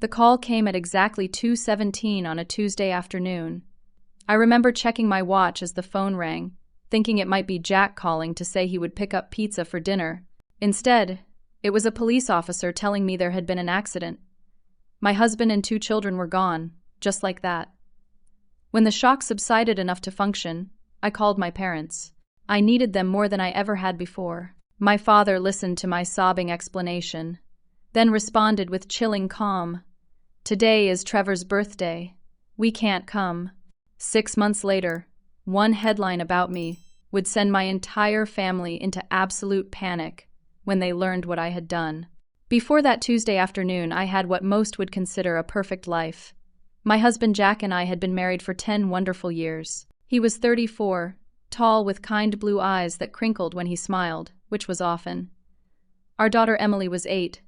The call came at exactly 2:17 on a Tuesday afternoon. I remember checking my watch as the phone rang, thinking it might be Jack calling to say he would pick up pizza for dinner. Instead, it was a police officer telling me there had been an accident. My husband and 2 children were gone, just like that. When the shock subsided enough to function, I called my parents. I needed them more than I ever had before. My father listened to my sobbing explanation, then responded with chilling calm. "Today is Trevor's birthday. We can't come." 6 months later, one headline about me would send my entire family into absolute panic when they learned what I had done. Before that Tuesday afternoon, I had what most would consider a perfect life. My husband Jack and I had been married for 10 wonderful years. He was 34, tall with kind blue eyes that crinkled when he smiled, which was often. Our daughter Emily was 8,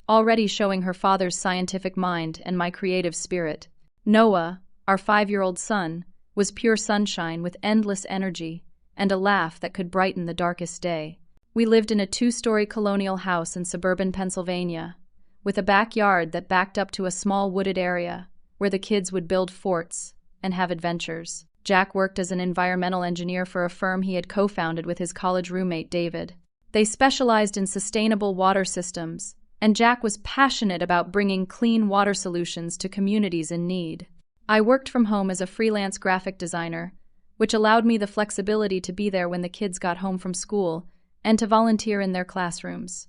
already showing her father's scientific mind and my creative spirit. Noah, our 5-year-old son, was pure sunshine with endless energy and a laugh that could brighten the darkest day. We lived in a 2-story colonial house in suburban Pennsylvania, with a backyard that backed up to a small wooded area where the kids would build forts and have adventures. Jack worked as an environmental engineer for a firm he had co-founded with his college roommate David. They specialized in sustainable water systems, and Jack was passionate about bringing clean water solutions to communities in need. I worked from home as a freelance graphic designer, which allowed me the flexibility to be there when the kids got home from school and to volunteer in their classrooms.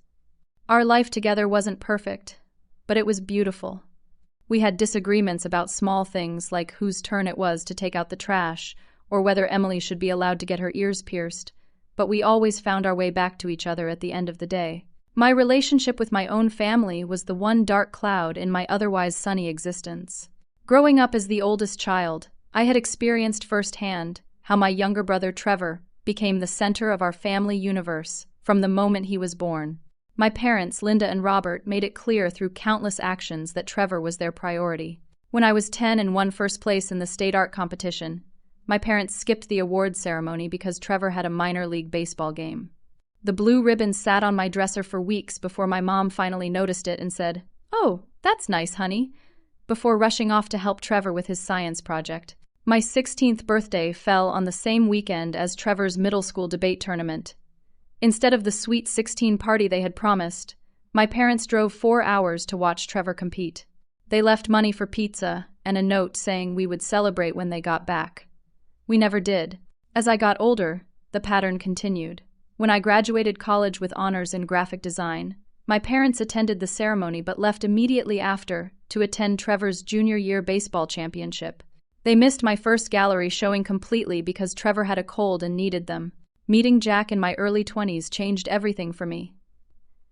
Our life together wasn't perfect, but it was beautiful. We had disagreements about small things like whose turn it was to take out the trash or whether Emily should be allowed to get her ears pierced, but we always found our way back to each other at the end of the day. My relationship with my own family was the one dark cloud in my otherwise sunny existence. Growing up as the oldest child, I had experienced firsthand how my younger brother Trevor became the center of our family universe from the moment he was born. My parents, Linda and Robert, made it clear through countless actions that Trevor was their priority. When I was 10 and won first place in the state art competition, my parents skipped the award ceremony because Trevor had a minor league baseball game. The blue ribbon sat on my dresser for weeks before my mom finally noticed it and said, "Oh, that's nice, honey," before rushing off to help Trevor with his science project. My 16th birthday fell on the same weekend as Trevor's middle school debate tournament. Instead of the sweet 16 party they had promised, my parents drove 4 hours to watch Trevor compete. They left money for pizza and a note saying we would celebrate when they got back. We never did. As I got older, the pattern continued. When I graduated college with honors in graphic design, my parents attended the ceremony but left immediately after to attend Trevor's junior year baseball championship. They missed my first gallery showing completely because Trevor had a cold and needed them. Meeting Jack in my early 20s changed everything for me.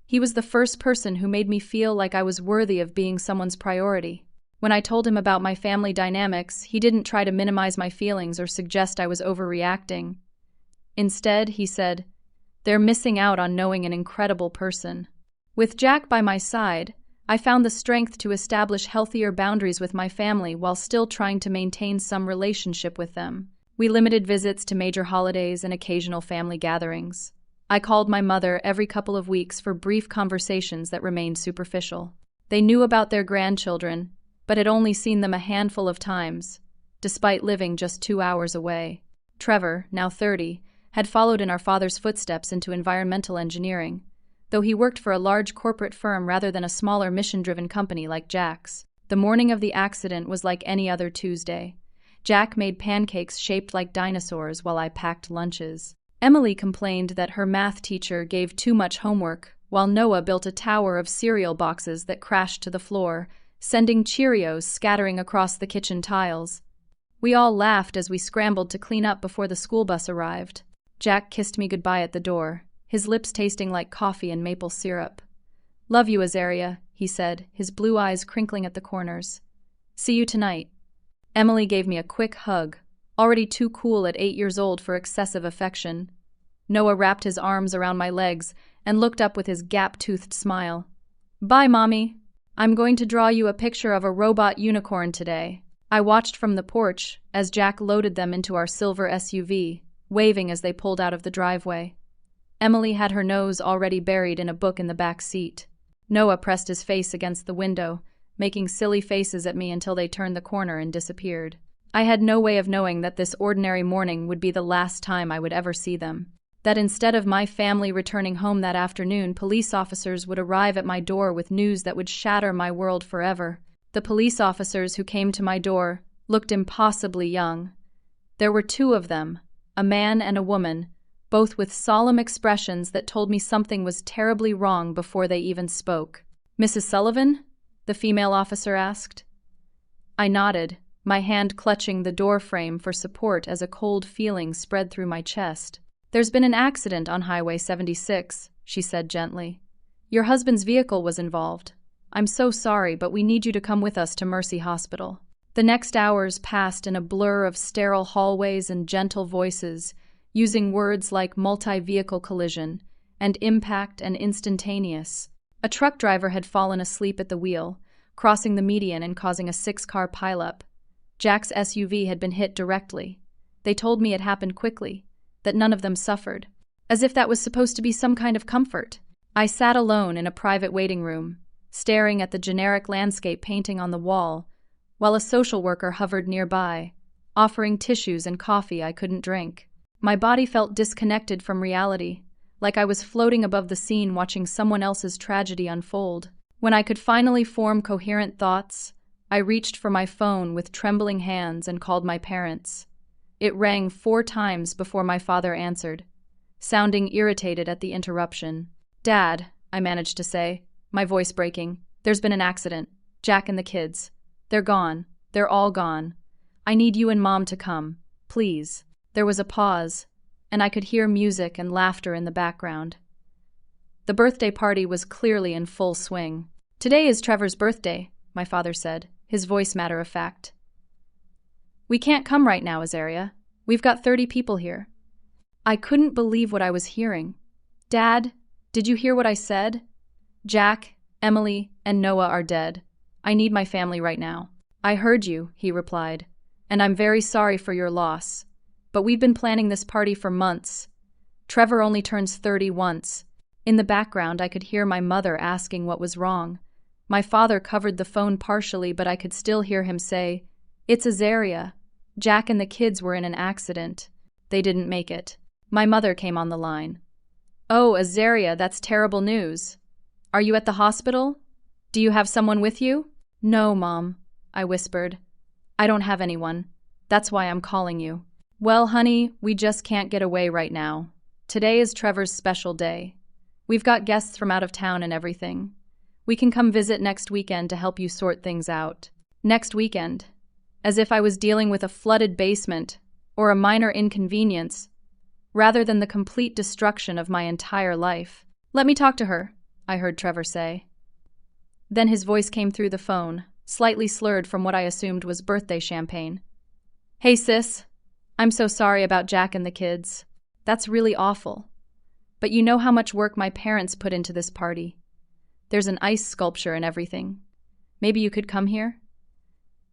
He was the first person who made me feel like I was worthy of being someone's priority. When I told him about my family dynamics, he didn't try to minimize my feelings or suggest I was overreacting. Instead, he said, "They're missing out on knowing an incredible person." With Jack by my side, I found the strength to establish healthier boundaries with my family while still trying to maintain some relationship with them. We limited visits to major holidays and occasional family gatherings. I called my mother every couple of weeks for brief conversations that remained superficial. They knew about their grandchildren, but had only seen them a handful of times, despite living just 2 hours away. Trevor, now 30, had followed in our father's footsteps into environmental engineering, though he worked for a large corporate firm rather than a smaller mission-driven company like Jack's. The morning of the accident was like any other Tuesday. Jack made pancakes shaped like dinosaurs while I packed lunches. Emily complained that her math teacher gave too much homework, while Noah built a tower of cereal boxes that crashed to the floor, sending Cheerios scattering across the kitchen tiles. We all laughed as we scrambled to clean up before the school bus arrived. Jack kissed me goodbye at the door, his lips tasting like coffee and maple syrup. "Love you, Azaria," he said, his blue eyes crinkling at the corners. "See you tonight." Emily gave me a quick hug, already too cool at 8 years old for excessive affection. Noah wrapped his arms around my legs and looked up with his gap-toothed smile. "Bye, Mommy. I'm going to draw you a picture of a robot unicorn today." I watched from the porch as Jack loaded them into our silver SUV, waving as they pulled out of the driveway. Emily had her nose already buried in a book in the back seat. Noah pressed his face against the window, making silly faces at me until they turned the corner and disappeared. I had no way of knowing that this ordinary morning would be the last time I would ever see them. That instead of my family returning home that afternoon, police officers would arrive at my door with news that would shatter my world forever. The police officers who came to my door looked impossibly young. There were two of them, a man and a woman, both with solemn expressions that told me something was terribly wrong before they even spoke. "Mrs. Sullivan?" the female officer asked. I nodded, my hand clutching the door frame for support as a cold feeling spread through my chest. "There's been an accident on Highway 76, she said gently. "Your husband's vehicle was involved. I'm so sorry, but we need you to come with us to Mercy Hospital." The next hours passed in a blur of sterile hallways and gentle voices, using words like multi-vehicle collision and impact and instantaneous. A truck driver had fallen asleep at the wheel, crossing the median and causing a 6-car pileup. Jack's SUV had been hit directly. They told me it happened quickly, that none of them suffered. As if that was supposed to be some kind of comfort. I sat alone in a private waiting room, staring at the generic landscape painting on the wall, while a social worker hovered nearby, offering tissues and coffee I couldn't drink. My body felt disconnected from reality, like I was floating above the scene watching someone else's tragedy unfold. When I could finally form coherent thoughts, I reached for my phone with trembling hands and called my parents. It rang 4 times before my father answered, sounding irritated at the interruption. "Dad," I managed to say, my voice breaking, "there's been an accident. Jack and the kids. They're gone. They're all gone. I need you and Mom to come. Please." There was a pause, and I could hear music and laughter in the background. The birthday party was clearly in full swing. "Today is Trevor's birthday," my father said, his voice matter of fact. "We can't come right now, Azaria. We've got 30 people here." I couldn't believe what I was hearing. "Dad, did you hear what I said? Jack, Emily, and Noah are dead. I need my family right now." "I heard you," he replied, "and I'm very sorry for your loss. But we've been planning this party for months. Trevor only turns 30 once." In the background, I could hear my mother asking what was wrong. My father covered the phone partially, but I could still hear him say, "It's Azaria. Jack and the kids were in an accident. They didn't make it." My mother came on the line. "Oh, Azaria, that's terrible news. Are you at the hospital? Do you have someone with you?" "No, Mom," I whispered. "I don't have anyone. That's why I'm calling you." "Well, honey, we just can't get away right now. Today is Trevor's special day. We've got guests from out of town and everything. We can come visit next weekend to help you sort things out." Next weekend. As if I was dealing with a flooded basement or a minor inconvenience, rather than the complete destruction of my entire life. "Let me talk to her," I heard Trevor say. Then his voice came through the phone, slightly slurred from what I assumed was birthday champagne. "Hey, sis. I'm so sorry about Jack and the kids. That's really awful. But you know how much work my parents put into this party. There's an ice sculpture and everything. Maybe you could come here?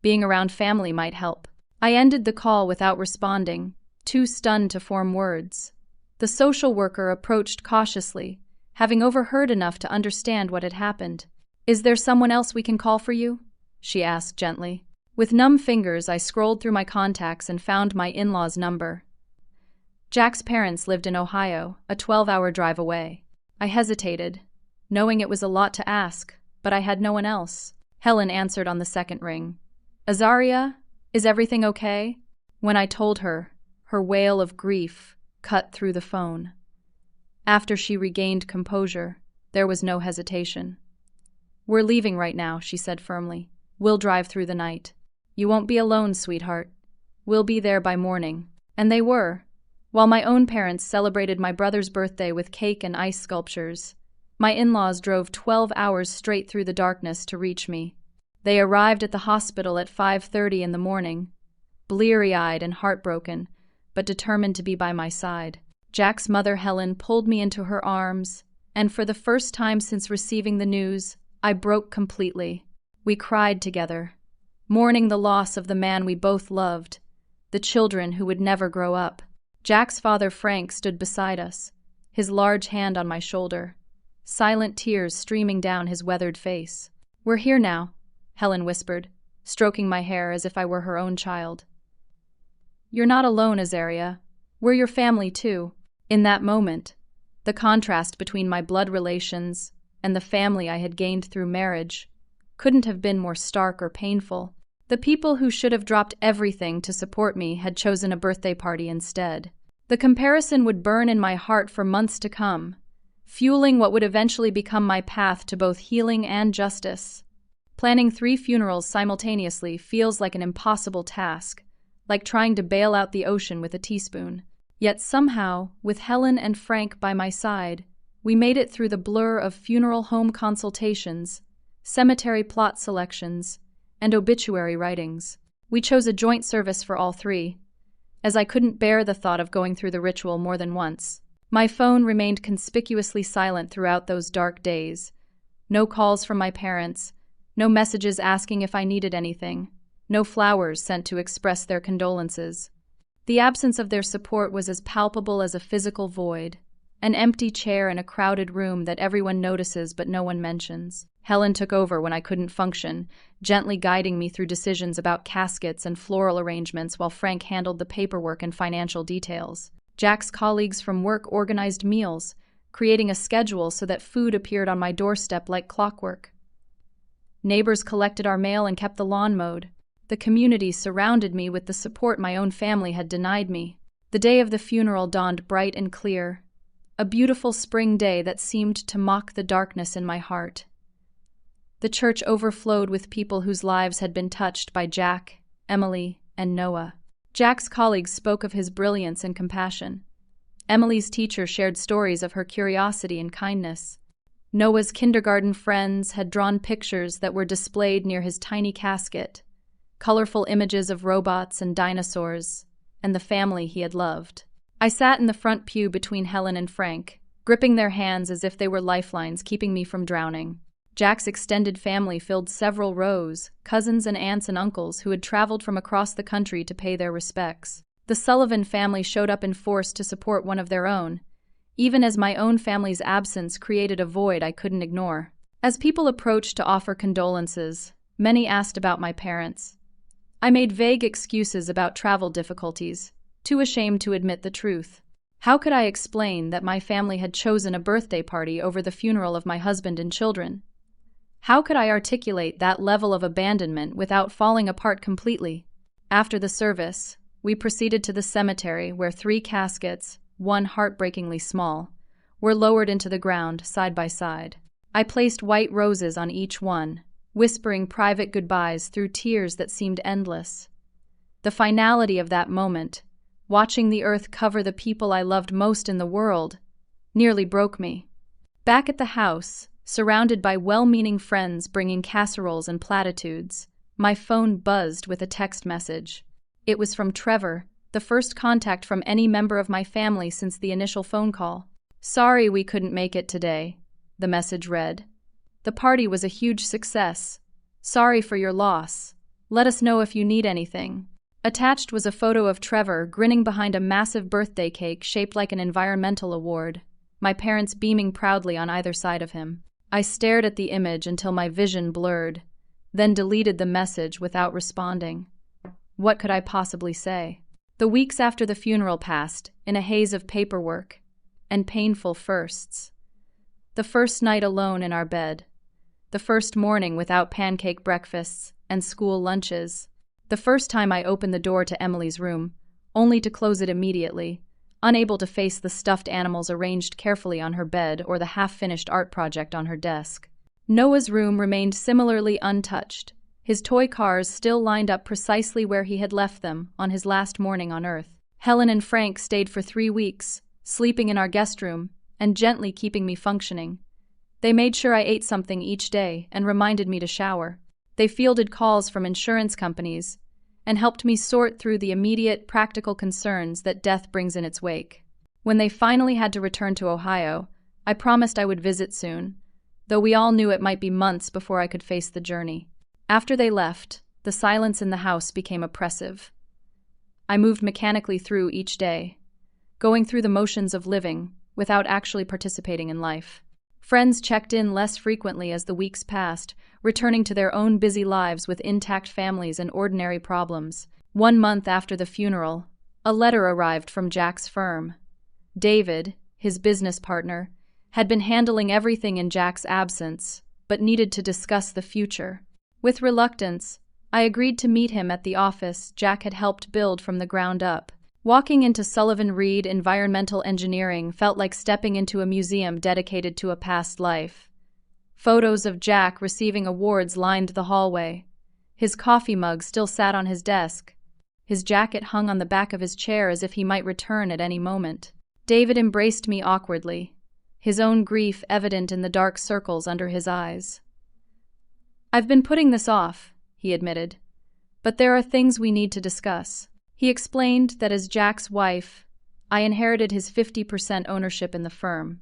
Being around family might help." I ended the call without responding, too stunned to form words. The social worker approached cautiously, having overheard enough to understand what had happened. "Is there someone else we can call for you?" she asked gently. With numb fingers, I scrolled through my contacts and found my in-laws' number. Jack's parents lived in Ohio, a 12-hour drive away. I hesitated, knowing it was a lot to ask, but I had no one else. Helen answered on the second ring. "Azaria, is everything okay?" When I told her, her wail of grief cut through the phone. After she regained composure, there was no hesitation. "We're leaving right now," she said firmly. "We'll drive through the night. You won't be alone, sweetheart. We'll be there by morning." And they were. While my own parents celebrated my brother's birthday with cake and ice sculptures, my in-laws drove 12 hours straight through the darkness to reach me. They arrived at the hospital at 5:30 in the morning, bleary-eyed and heartbroken, but determined to be by my side. Jack's mother, Helen, pulled me into her arms, and for the first time since receiving the news, I broke completely. We cried together, mourning the loss of the man we both loved, the children who would never grow up. Jack's father, Frank, stood beside us, his large hand on my shoulder, silent tears streaming down his weathered face. "We're here now," Helen whispered, stroking my hair as if I were her own child. You're not alone, Azaria. We're your family, too. In that moment, the contrast between my blood relations and the family I had gained through marriage couldn't have been more stark or painful. The people who should have dropped everything to support me had chosen a birthday party instead. The comparison would burn in my heart for months to come, fueling what would eventually become my path to both healing and justice. Planning 3 funerals simultaneously feels like an impossible task, like trying to bail out the ocean with a teaspoon. Yet somehow, with Helen and Frank by my side, we made it through the blur of funeral home consultations, cemetery plot selections, and obituary writings. We chose a joint service for all 3, as I couldn't bear the thought of going through the ritual more than once. My phone remained conspicuously silent throughout those dark days. No calls from my parents, no messages asking if I needed anything, no flowers sent to express their condolences. The absence of their support was as palpable as a physical void, an empty chair in a crowded room that everyone notices but no one mentions. Helen took over when I couldn't function, gently guiding me through decisions about caskets and floral arrangements while Frank handled the paperwork and financial details. Jack's colleagues from work organized meals, creating a schedule so that food appeared on my doorstep like clockwork. Neighbors collected our mail and kept the lawn mowed. The community surrounded me with the support my own family had denied me. The day of the funeral dawned bright and clear, a beautiful spring day that seemed to mock the darkness in my heart. The church overflowed with people whose lives had been touched by Jack, Emily, and Noah. Jack's colleagues spoke of his brilliance and compassion. Emily's teacher shared stories of her curiosity and kindness. Noah's kindergarten friends had drawn pictures that were displayed near his tiny casket, colorful images of robots and dinosaurs, and the family he had loved. I sat in the front pew between Helen and Frank, gripping their hands as if they were lifelines keeping me from drowning. Jack's extended family filled several rows, cousins and aunts and uncles who had traveled from across the country to pay their respects. The Sullivan family showed up in force to support one of their own, even as my own family's absence created a void I couldn't ignore. As people approached to offer condolences, many asked about my parents. I made vague excuses about travel difficulties, too ashamed to admit the truth. How could I explain that my family had chosen a birthday party over the funeral of my husband and children? How could I articulate that level of abandonment without falling apart completely? After the service, we proceeded to the cemetery where 3 caskets, one heartbreakingly small, were lowered into the ground side by side. I placed white roses on each one, whispering private goodbyes through tears that seemed endless. The finality of that moment, watching the earth cover the people I loved most in the world, nearly broke me. Back at the house, surrounded by well-meaning friends bringing casseroles and platitudes, my phone buzzed with a text message. It was from Trevor, the first contact from any member of my family since the initial phone call. "Sorry we couldn't make it today," the message read. "The party was a huge success. Sorry for your loss. Let us know if you need anything." Attached was a photo of Trevor grinning behind a massive birthday cake shaped like an environmental award, my parents beaming proudly on either side of him. I stared at the image until my vision blurred, then deleted the message without responding. What could I possibly say? The weeks after the funeral passed, in a haze of paperwork and painful firsts. The first night alone in our bed. The first morning without pancake breakfasts and school lunches. The first time I opened the door to Emily's room, only to close it immediately, unable to face the stuffed animals arranged carefully on her bed or the half-finished art project on her desk. Noah's room remained similarly untouched, his toy cars still lined up precisely where he had left them on his last morning on Earth. Helen and Frank stayed for 3 weeks, sleeping in our guest room and gently keeping me functioning. They made sure I ate something each day and reminded me to shower. They fielded calls from insurance companies and helped me sort through the immediate, practical concerns that death brings in its wake. When they finally had to return to Ohio, I promised I would visit soon, though we all knew it might be months before I could face the journey. After they left, the silence in the house became oppressive. I moved mechanically through each day, going through the motions of living without actually participating in life. Friends checked in less frequently as the weeks passed, returning to their own busy lives with intact families and ordinary problems. 1 month after the funeral, a letter arrived from Jack's firm. David, his business partner, had been handling everything in Jack's absence, but needed to discuss the future. With reluctance, I agreed to meet him at the office Jack had helped build from the ground up. Walking into Sullivan Reed Environmental Engineering felt like stepping into a museum dedicated to a past life. Photos of Jack receiving awards lined the hallway. His coffee mug still sat on his desk. His jacket hung on the back of his chair as if he might return at any moment. David embraced me awkwardly, his own grief evident in the dark circles under his eyes. "I've been putting this off," he admitted, "but there are things we need to discuss." He explained that as Jack's wife, I inherited his 50% ownership in the firm.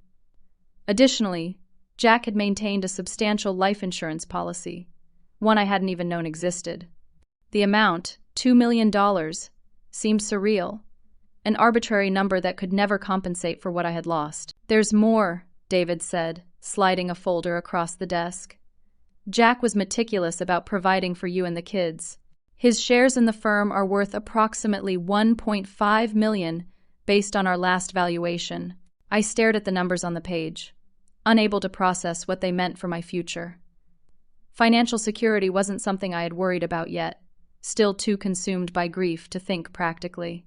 Additionally, Jack had maintained a substantial life insurance policy, one I hadn't even known existed. The amount, $2 million, seemed surreal, an arbitrary number that could never compensate for what I had lost. "There's more," David said, sliding a folder across the desk. "Jack was meticulous about providing for you and the kids. His shares in the firm are worth approximately $1.5 million based on our last valuation." I stared at the numbers on the page, unable to process what they meant for my future. Financial security wasn't something I had worried about yet, still too consumed by grief to think practically.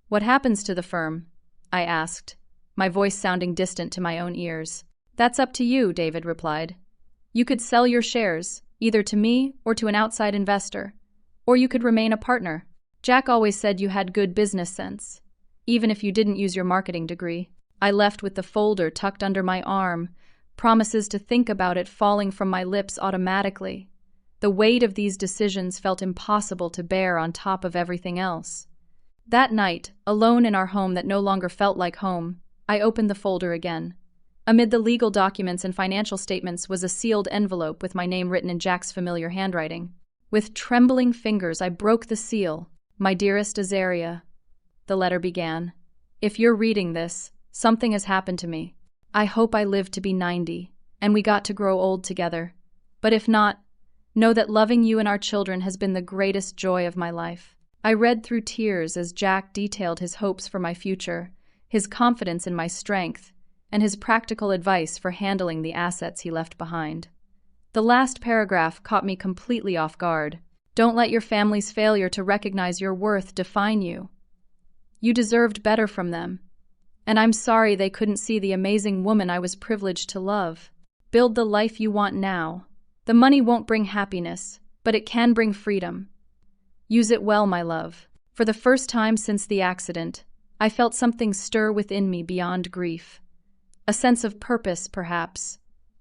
"What happens to the firm?" I asked, my voice sounding distant to my own ears. "That's up to you," David replied. "You could sell your shares, either to me or to an outside investor, or you could remain a partner. Jack always said you had good business sense, even if you didn't use your marketing degree." I left with the folder tucked under my arm, promises to think about it falling from my lips automatically. The weight of these decisions felt impossible to bear on top of everything else. That night, alone in our home that no longer felt like home, I opened the folder again. Amid the legal documents and financial statements was a sealed envelope with my name written in Jack's familiar handwriting. With trembling fingers, I broke the seal. "My dearest Azaria," the letter began, "if you're reading this, something has happened to me. I hope I live to be 90, and we got to grow old together. But if not, know that loving you and our children has been the greatest joy of my life." I read through tears as Jack detailed his hopes for my future, his confidence in my strength, and his practical advice for handling the assets he left behind. The last paragraph caught me completely off guard. "Don't let your family's failure to recognize your worth define you. You deserved better from them, and I'm sorry they couldn't see the amazing woman I was privileged to love. Build the life you want now. The money won't bring happiness, but it can bring freedom. Use it well, my love." For the first time since the accident, I felt something stir within me beyond grief. A sense of purpose, perhaps,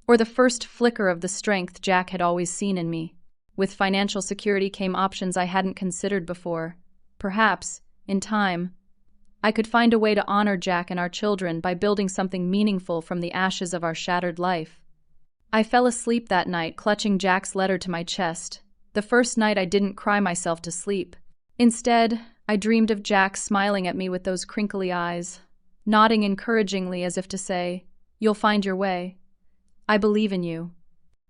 or the first flicker of the strength Jack had always seen in me. With financial security came options I hadn't considered before. Perhaps, in time, I could find a way to honor Jack and our children by building something meaningful from the ashes of our shattered life. I fell asleep that night, clutching Jack's letter to my chest. The first night I didn't cry myself to sleep. Instead, I dreamed of Jack smiling at me with those crinkly eyes, nodding encouragingly as if to say, "You'll find your way. I believe in you."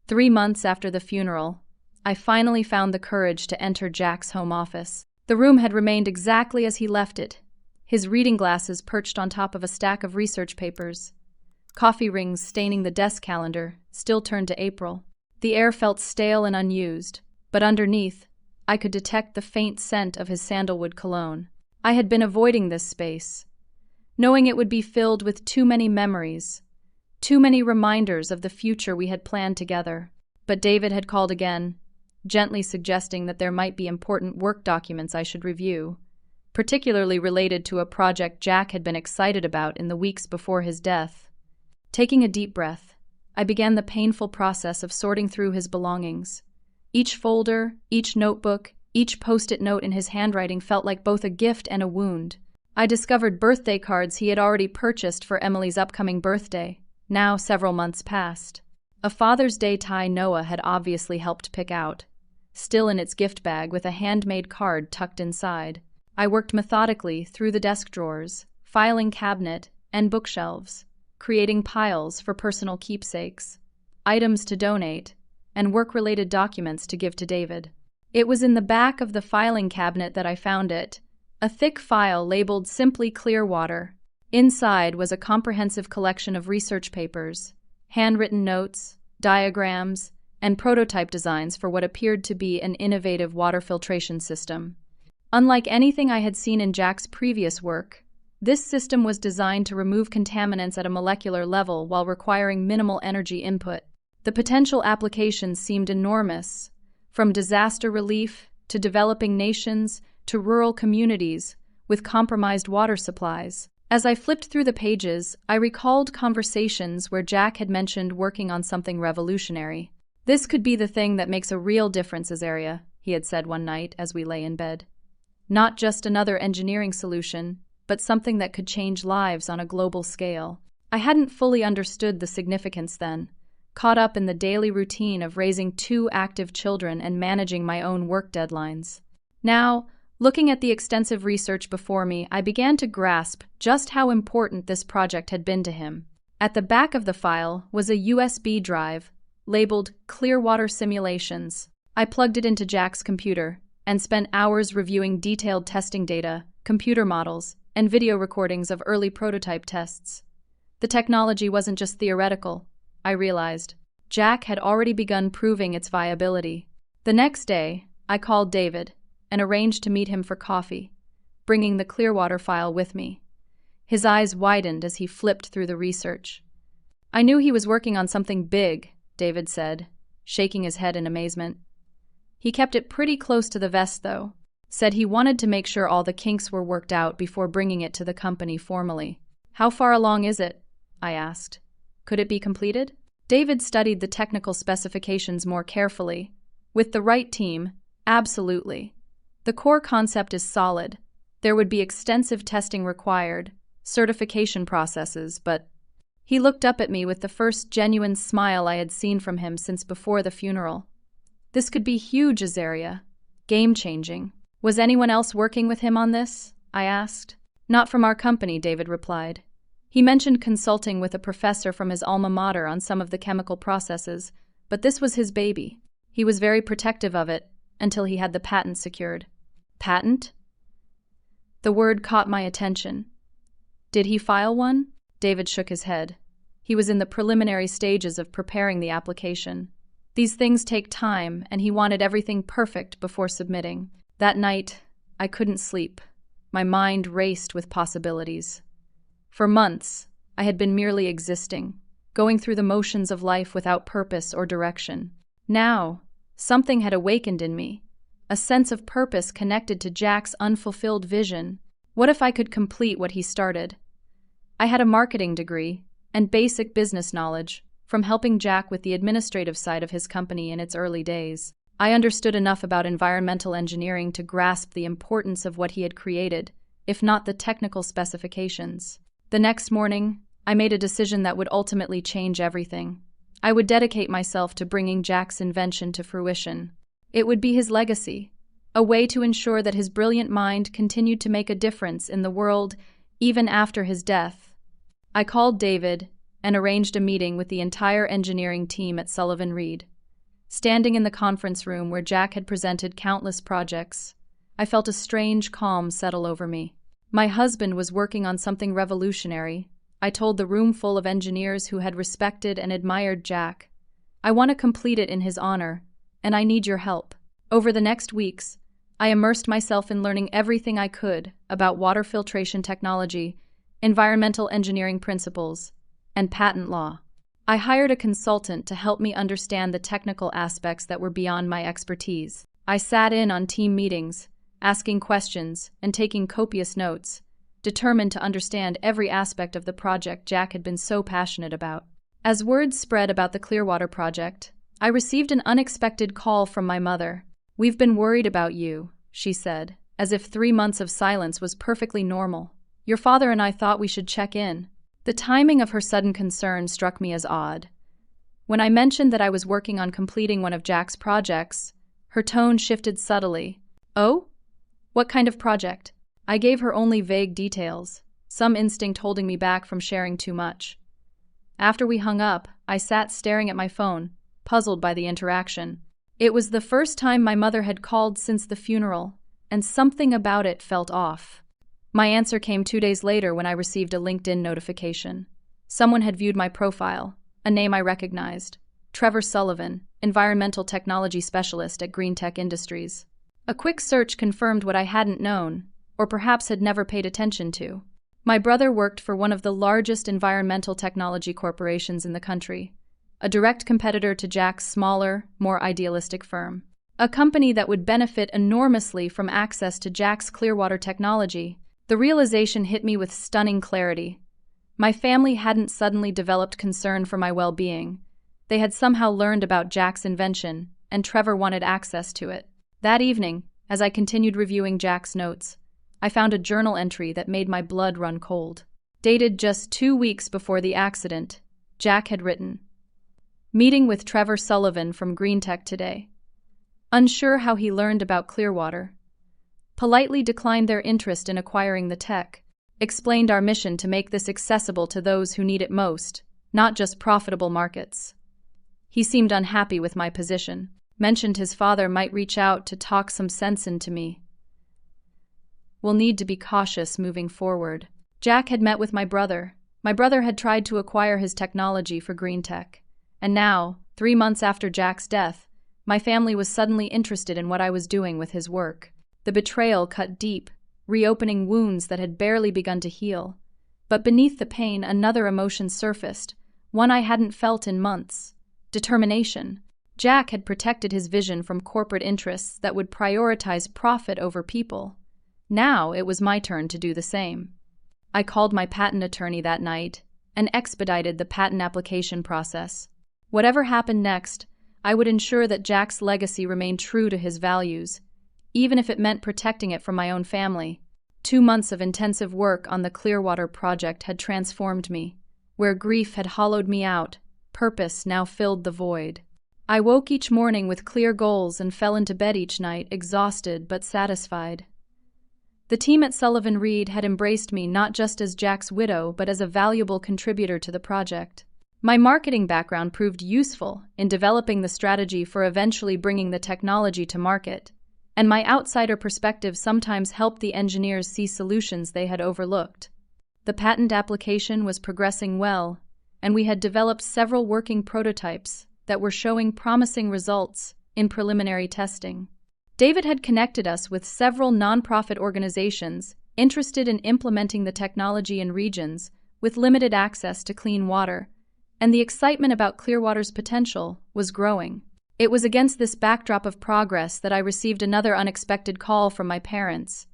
3 months after the funeral, I finally found the courage to enter Jack's home office. The room had remained exactly as he left it, his reading glasses perched on top of a stack of research papers. Coffee rings staining the desk calendar, still turned to April. The air felt stale and unused, but underneath, I could detect the faint scent of his sandalwood cologne. I had been avoiding this space, knowing it would be filled with too many memories, too many reminders of the future we had planned together. But David had called again, gently suggesting that there might be important work documents I should review, particularly related to a project Jack had been excited about in the weeks before his death. Taking a deep breath, I began the painful process of sorting through his belongings. Each folder, each notebook, each post-it note in his handwriting felt like both a gift and a wound. I discovered birthday cards he had already purchased for Emily's upcoming birthday, now several months past. A Father's Day tie Noah had obviously helped pick out, still in its gift bag with a handmade card tucked inside. I worked methodically through the desk drawers, filing cabinet, and bookshelves, creating piles for personal keepsakes, items to donate, and work-related documents to give to David. It was in the back of the filing cabinet that I found it, a thick file labeled simply Clearwater. Inside was a comprehensive collection of research papers, handwritten notes, diagrams, and prototype designs for what appeared to be an innovative water filtration system. Unlike anything I had seen in Jack's previous work, this system was designed to remove contaminants at a molecular level while requiring minimal energy input. The potential applications seemed enormous, from disaster relief to developing nations to rural communities with compromised water supplies. As I flipped through the pages, I recalled conversations where Jack had mentioned working on something revolutionary. "This could be the thing that makes a real difference, Azaria," he had said one night as we lay in bed. "Not just another engineering solution, but something that could change lives on a global scale." I hadn't fully understood the significance then, caught up in the daily routine of raising 2 active children and managing my own work deadlines. Now, looking at the extensive research before me, I began to grasp just how important this project had been to him. At the back of the file was a USB drive labeled Clearwater Simulations. I plugged it into Jack's computer and spent hours reviewing detailed testing data, computer models, and video recordings of early prototype tests. The technology wasn't just theoretical, I realized. Jack had already begun proving its viability. The next day, I called David and arranged to meet him for coffee, bringing the Clearwater file with me. His eyes widened as he flipped through the research. "I knew he was working on something big," David said, shaking his head in amazement. "He kept it pretty close to the vest, though. Said he wanted to make sure all the kinks were worked out before bringing it to the company formally." "How far along is it?" I asked. "Could it be completed?" David studied the technical specifications more carefully. "With the right team, absolutely. The core concept is solid. There would be extensive testing required, certification processes, but..." He looked up at me with the first genuine smile I had seen from him since before the funeral. "This could be huge, Azaria. Game-changing." "Was anyone else working with him on this?" I asked. "Not from our company," David replied. He mentioned consulting with a professor from his alma mater on some of the chemical processes, but this was his baby. He was very protective of it until he had the patent secured. "Patent?" The word caught my attention. "Did he file one?" David shook his head. He was in the preliminary stages of preparing the application. These things take time, and he wanted everything perfect before submitting. That night, I couldn't sleep. My mind raced with possibilities. For months, I had been merely existing, going through the motions of life without purpose or direction. Now, something had awakened in me, a sense of purpose connected to Jack's unfulfilled vision. What if I could complete what he started? I had a marketing degree and basic business knowledge from helping Jack with the administrative side of his company in its early days. I understood enough about environmental engineering to grasp the importance of what he had created, if not the technical specifications. The next morning, I made a decision that would ultimately change everything. I would dedicate myself to bringing Jack's invention to fruition. It would be his legacy, a way to ensure that his brilliant mind continued to make a difference in the world even after his death. I called David and arranged a meeting with the entire engineering team at Sullivan Reed. Standing in the conference room where Jack had presented countless projects, I felt a strange calm settle over me. My husband was working on something revolutionary, I told the room full of engineers who had respected and admired Jack. "I want to complete it in his honor, and I need your help." Over the next weeks, I immersed myself in learning everything I could about water filtration technology, environmental engineering principles, and patent law. I hired a consultant to help me understand the technical aspects that were beyond my expertise. I sat in on team meetings, asking questions and taking copious notes, determined to understand every aspect of the project Jack had been so passionate about. As word spread about the Clearwater project, I received an unexpected call from my mother. "We've been worried about you," she said, as if 3 months of silence was perfectly normal. "Your father and I thought we should check in." The timing of her sudden concern struck me as odd. When I mentioned that I was working on completing one of Jack's projects, her tone shifted subtly. "Oh? What kind of project?" I gave her only vague details, some instinct holding me back from sharing too much. After we hung up, I sat staring at my phone, puzzled by the interaction. It was the first time my mother had called since the funeral, and something about it felt off. My answer came 2 days later when I received a LinkedIn notification. Someone had viewed my profile, a name I recognized. Trevor Sullivan, environmental technology specialist at Green Tech Industries. A quick search confirmed what I hadn't known, or perhaps had never paid attention to. My brother worked for one of the largest environmental technology corporations in the country, a direct competitor to Jack's smaller, more idealistic firm. A company that would benefit enormously from access to Jack's Clearwater technology. The realization hit me with stunning clarity. My family hadn't suddenly developed concern for my well-being. They had somehow learned about Jack's invention, and Trevor wanted access to it. That evening, as I continued reviewing Jack's notes, I found a journal entry that made my blood run cold. Dated just 2 weeks before the accident, Jack had written, "Meeting with Trevor Sullivan from Green Tech today. Unsure how he learned about Clearwater. Politely declined their interest in acquiring the tech. Explained our mission to make this accessible to those who need it most, not just profitable markets." He seemed unhappy with my position. Mentioned his father might reach out to talk some sense into me. We'll need to be cautious moving forward. Jack had met with my brother. My brother had tried to acquire his technology for Green Tech. And now, 3 months after Jack's death, my family was suddenly interested in what I was doing with his work. The betrayal cut deep, reopening wounds that had barely begun to heal. But beneath the pain, another emotion surfaced, one I hadn't felt in months. Determination. Jack had protected his vision from corporate interests that would prioritize profit over people. Now it was my turn to do the same. I called my patent attorney that night and expedited the patent application process. Whatever happened next, I would ensure that Jack's legacy remained true to his values, even if it meant protecting it from my own family. 2 months of intensive work on the Clearwater project had transformed me. Where grief had hollowed me out, purpose now filled the void. I woke each morning with clear goals and fell into bed each night exhausted but satisfied. The team at Sullivan Reed had embraced me not just as Jack's widow but as a valuable contributor to the project. My marketing background proved useful in developing the strategy for eventually bringing the technology to market, and my outsider perspective sometimes helped the engineers see solutions they had overlooked. The patent application was progressing well, and we had developed several working prototypes that were showing promising results in preliminary testing. David had connected us with several nonprofit organizations interested in implementing the technology in regions with limited access to clean water, and the excitement about Clearwater's potential was growing. It was against this backdrop of progress that I received another unexpected call from my parents.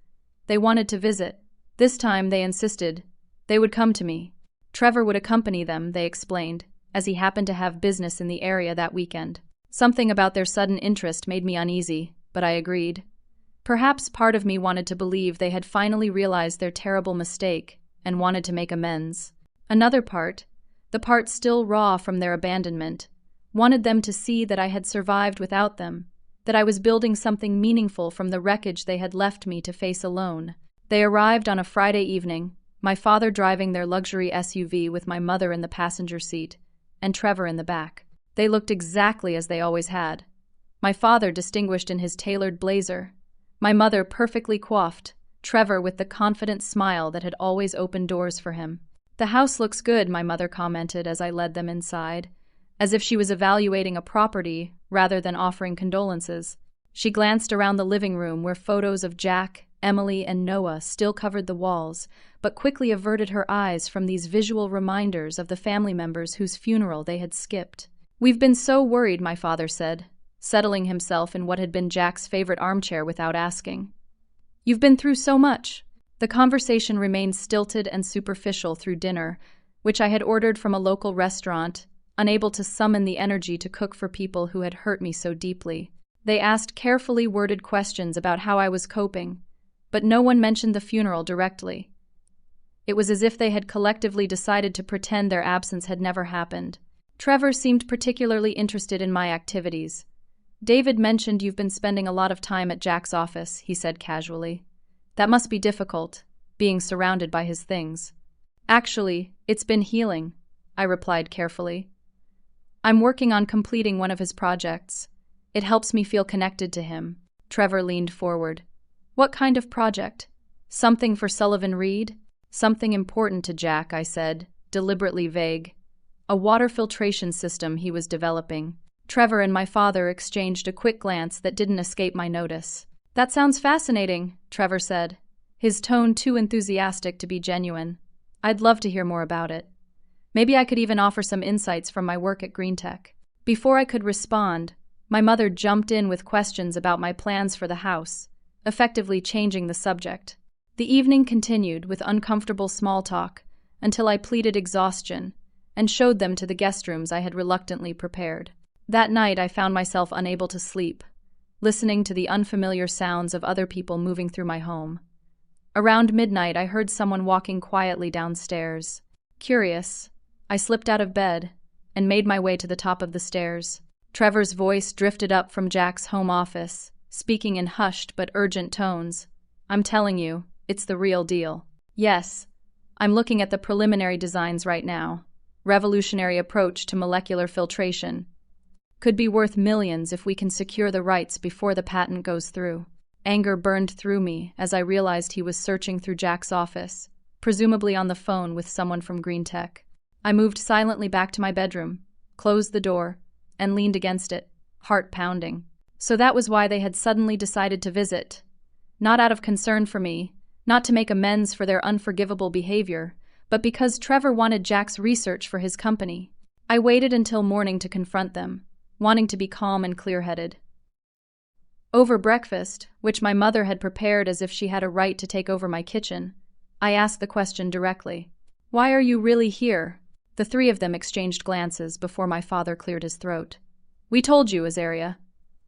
They wanted to visit. This time, they insisted they would come to me. Trevor would accompany them, they explained, as he happened to have business in the area that weekend. Something about their sudden interest made me uneasy, but I agreed. Perhaps part of me wanted to believe they had finally realized their terrible mistake and wanted to make amends. Another part, the part still raw from their abandonment, wanted them to see that I had survived without them, that I was building something meaningful from the wreckage they had left me to face alone. They arrived on a Friday evening, my father driving their luxury SUV with my mother in the passenger seat, and Trevor in the back. They looked exactly as they always had. My father distinguished in his tailored blazer, my mother perfectly coiffed, Trevor with the confident smile that had always opened doors for him. "The house looks good," my mother commented as I led them inside, as if she was evaluating a property rather than offering condolences. She glanced around the living room where photos of Jack, Emily, and Noah still covered the walls, but quickly averted her eyes from these visual reminders of the family members whose funeral they had skipped. "We've been so worried," my father said, settling himself in what had been Jack's favorite armchair without asking. "You've been through so much." The conversation remained stilted and superficial through dinner, which I had ordered from a local restaurant, unable to summon the energy to cook for people who had hurt me so deeply. They asked carefully worded questions about how I was coping, but no one mentioned the funeral directly. It was as if they had collectively decided to pretend their absence had never happened. Trevor seemed particularly interested in my activities. "David mentioned you've been spending a lot of time at Jack's office," he said casually. "That must be difficult, being surrounded by his things." "Actually, it's been healing," I replied carefully. I'm working on completing one of his projects. It helps me feel connected to him. Trevor leaned forward. What kind of project? Something for Sullivan Reed? Something important to Jack, I said, deliberately vague. A water filtration system he was developing. Trevor and my father exchanged a quick glance that didn't escape my notice. That sounds fascinating, Trevor said, his tone too enthusiastic to be genuine. I'd love to hear more about it. Maybe I could even offer some insights from my work at GreenTech. Before I could respond, my mother jumped in with questions about my plans for the house, effectively changing the subject. The evening continued with uncomfortable small talk until I pleaded exhaustion and showed them to the guest rooms I had reluctantly prepared. That night I found myself unable to sleep, listening to the unfamiliar sounds of other people moving through my home. Around midnight I heard someone walking quietly downstairs. Curious, I slipped out of bed and made my way to the top of the stairs. Trevor's voice drifted up from Jack's home office, speaking in hushed but urgent tones. I'm telling you, it's the real deal. Yes, I'm looking at the preliminary designs right now. Revolutionary approach to molecular filtration. Could be worth millions if we can secure the rights before the patent goes through. Anger burned through me as I realized he was searching through Jack's office, presumably on the phone with someone from GreenTech. I moved silently back to my bedroom, closed the door, and leaned against it, heart pounding. So that was why they had suddenly decided to visit. Not out of concern for me, not to make amends for their unforgivable behavior, but because Trevor wanted Jack's research for his company. I waited until morning to confront them, wanting to be calm and clear-headed. Over breakfast, which my mother had prepared as if she had a right to take over my kitchen, I asked the question directly. Why are you really here? The three of them exchanged glances before my father cleared his throat. We told you, Azaria.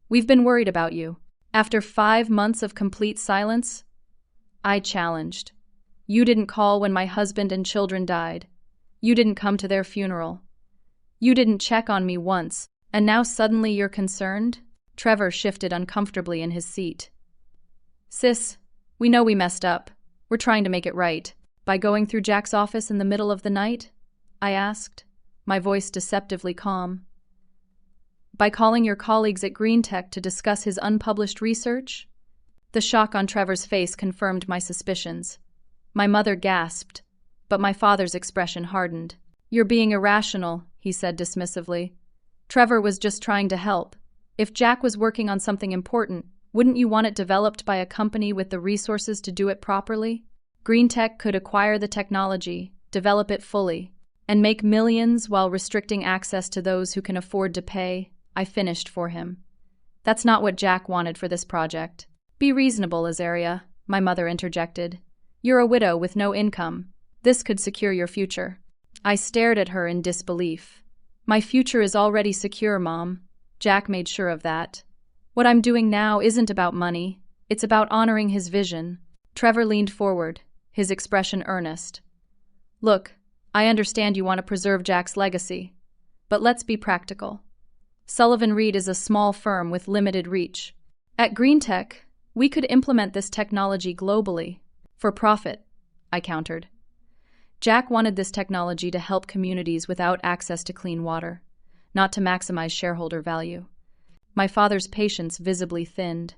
We've been worried about you. After 5 months of complete silence, I challenged. You didn't call when my husband and children died. You didn't come to their funeral. You didn't check on me once, and now suddenly you're concerned? Trevor shifted uncomfortably in his seat. Sis, we know we messed up. We're trying to make it right. By going through Jack's office in the middle of the night? I asked, my voice deceptively calm. By calling your colleagues at GreenTech to discuss his unpublished research? The shock on Trevor's face confirmed my suspicions. My mother gasped, but my father's expression hardened. You're being irrational, he said dismissively. Trevor was just trying to help. If Jack was working on something important, wouldn't you want it developed by a company with the resources to do it properly? GreenTech could acquire the technology, develop it fully, and make millions while restricting access to those who can afford to pay. I finished for him. That's not what Jack wanted for this project. Be reasonable, Azaria, my mother interjected. You're a widow with no income. This could secure your future. I stared at her in disbelief. My future is already secure, Mom. Jack made sure of that. What I'm doing now isn't about money. It's about honoring his vision. Trevor leaned forward, his expression earnest. Look, I understand you want to preserve Jack's legacy, but let's be practical. Sullivan Reed is a small firm with limited reach. At GreenTech, we could implement this technology globally. For profit, I countered. Jack wanted this technology to help communities without access to clean water, not to maximize shareholder value. My father's patience visibly thinned.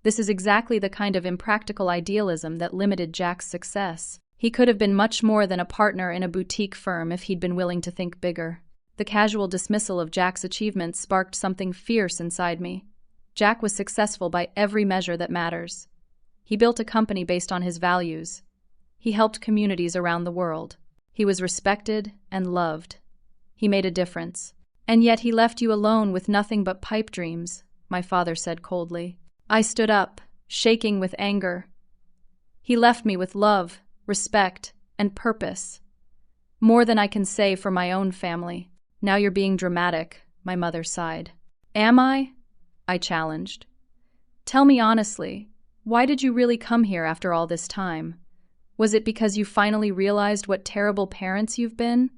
This is exactly the kind of impractical idealism that limited Jack's success. He could have been much more than a partner in a boutique firm if he'd been willing to think bigger. The casual dismissal of Jack's achievements sparked something fierce inside me. Jack was successful by every measure that matters. He built a company based on his values. He helped communities around the world. He was respected and loved. He made a difference. And yet he left you alone with nothing but pipe dreams, my father said coldly. I stood up, shaking with anger. He left me with love, respect, and purpose. More than I can say for my own family. Now you're being dramatic, my mother sighed. Am I? I challenged. Tell me honestly, why did you really come here after all this time? Was it because you finally realized what terrible parents you've been?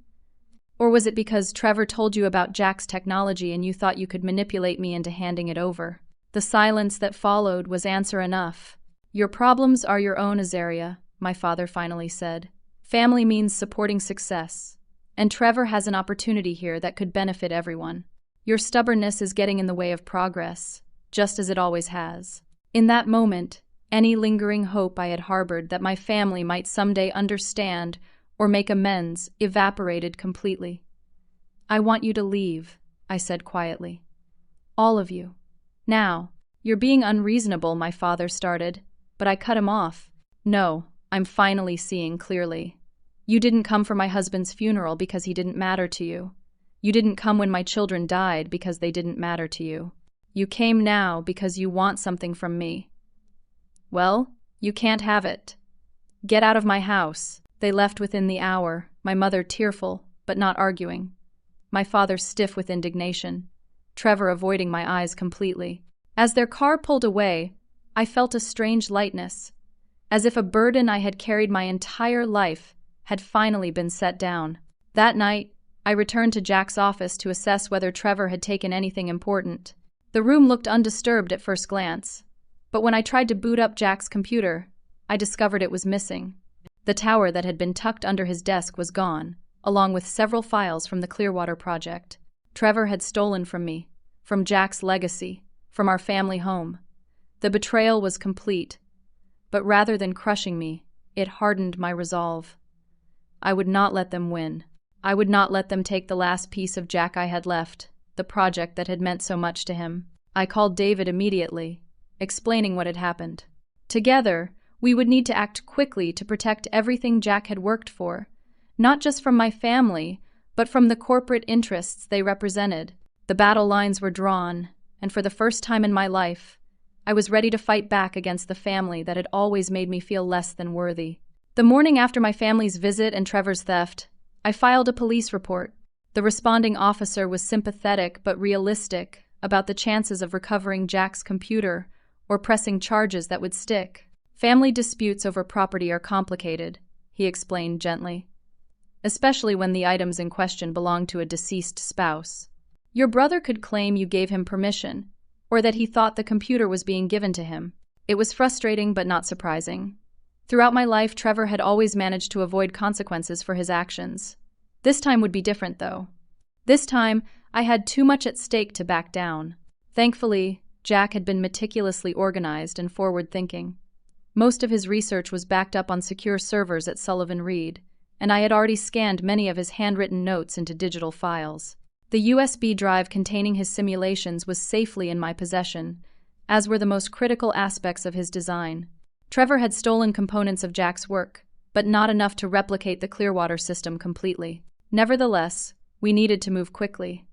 Or was it because Trevor told you about Jack's technology and you thought you could manipulate me into handing it over? The silence that followed was answer enough. Your problems are your own, Azaria, my father finally said. Family means supporting success. And Trevor has an opportunity here that could benefit everyone. Your stubbornness is getting in the way of progress, just as it always has. In that moment, any lingering hope I had harbored that my family might someday understand or make amends evaporated completely. I want you to leave, I said quietly. All of you. Now. You're being unreasonable, my father started, but I cut him off. No, I'm finally seeing clearly. You didn't come for my husband's funeral because he didn't matter to you. You didn't come when my children died because they didn't matter to you. You came now because you want something from me. Well, you can't have it. Get out of my house. They left within the hour, my mother tearful, but not arguing. My father stiff with indignation, Trevor avoiding my eyes completely. As their car pulled away, I felt a strange lightness, as if a burden I had carried my entire life had finally been set down. That night, I returned to Jack's office to assess whether Trevor had taken anything important. The room looked undisturbed at first glance, but when I tried to boot up Jack's computer, I discovered it was missing. The tower that had been tucked under his desk was gone, along with several files from the Clearwater project. Trevor had stolen from me, from Jack's legacy, from our family home. The betrayal was complete, but rather than crushing me, it hardened my resolve. I would not let them win. I would not let them take the last piece of Jack I had left, the project that had meant so much to him. I called David immediately, explaining what had happened. Together, we would need to act quickly to protect everything Jack had worked for, not just from my family, but from the corporate interests they represented. The battle lines were drawn, and for the first time in my life, I was ready to fight back against the family that had always made me feel less than worthy. The morning after my family's visit and Trevor's theft, I filed a police report. The responding officer was sympathetic but realistic about the chances of recovering Jack's computer or pressing charges that would stick. Family disputes over property are complicated, he explained gently, especially when the items in question belong to a deceased spouse. Your brother could claim you gave him permission, or that he thought the computer was being given to him. It was frustrating but not surprising. Throughout my life, Trevor had always managed to avoid consequences for his actions. This time would be different, though. This time, I had too much at stake to back down. Thankfully, Jack had been meticulously organized and forward-thinking. Most of his research was backed up on secure servers at Sullivan Reed, and I had already scanned many of his handwritten notes into digital files. The USB drive containing his simulations was safely in my possession, as were the most critical aspects of his design. Trevor had stolen components of Jack's work, but not enough to replicate the Clearwater system completely. Nevertheless, we needed to move quickly.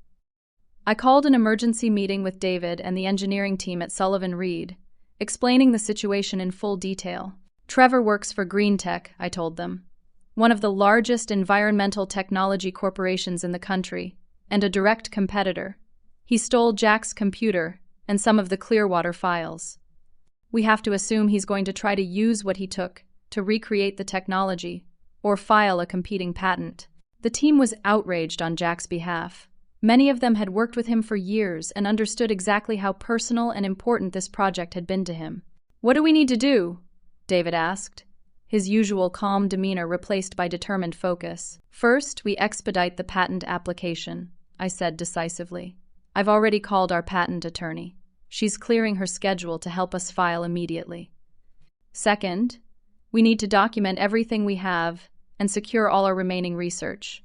I called an emergency meeting with David and the engineering team at Sullivan Reed, explaining the situation in full detail. Trevor works for Green Tech, I told them, one of the largest environmental technology corporations in the country, and a direct competitor. He stole Jack's computer and some of the Clearwater files. We have to assume he's going to try to use what he took to recreate the technology or file a competing patent. The team was outraged on Jack's behalf. Many of them had worked with him for years and understood exactly how personal and important this project had been to him. What do we need to do? David asked, his usual calm demeanor replaced by determined focus. First, we expedite the patent application, I said decisively. I've already called our patent attorney. She's clearing her schedule to help us file immediately. Second, we need to document everything we have and secure all our remaining research.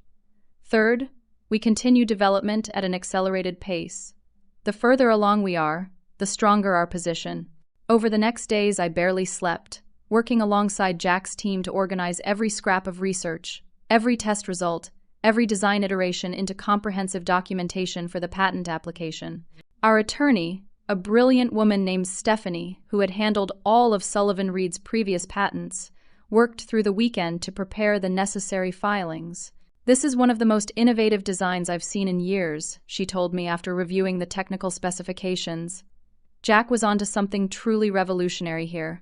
Third, we continue development at an accelerated pace. The further along we are, the stronger our position. Over the next days, I barely slept, working alongside Jack's team to organize every scrap of research, every test result, every design iteration into comprehensive documentation for the patent application. Our attorney, a brilliant woman named Stephanie, who had handled all of Sullivan Reed's previous patents, worked through the weekend to prepare the necessary filings. This is one of the most innovative designs I've seen in years, she told me after reviewing the technical specifications. Jack was onto something truly revolutionary here.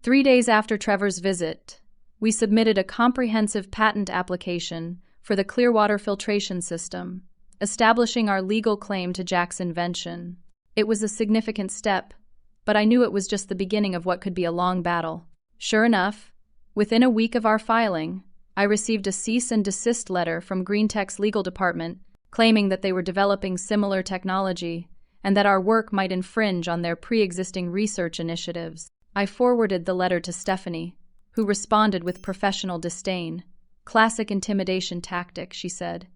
3 days after Trevor's visit, we submitted a comprehensive patent application for the Clearwater filtration system, establishing our legal claim to Jack's invention. It was a significant step, but I knew it was just the beginning of what could be a long battle. Sure enough, within a week of our filing, I received a cease and desist letter from GreenTech's legal department claiming that they were developing similar technology and that our work might infringe on their pre-existing research initiatives. I forwarded the letter to Stephanie, who responded with professional disdain. "Classic intimidation tactic," she said.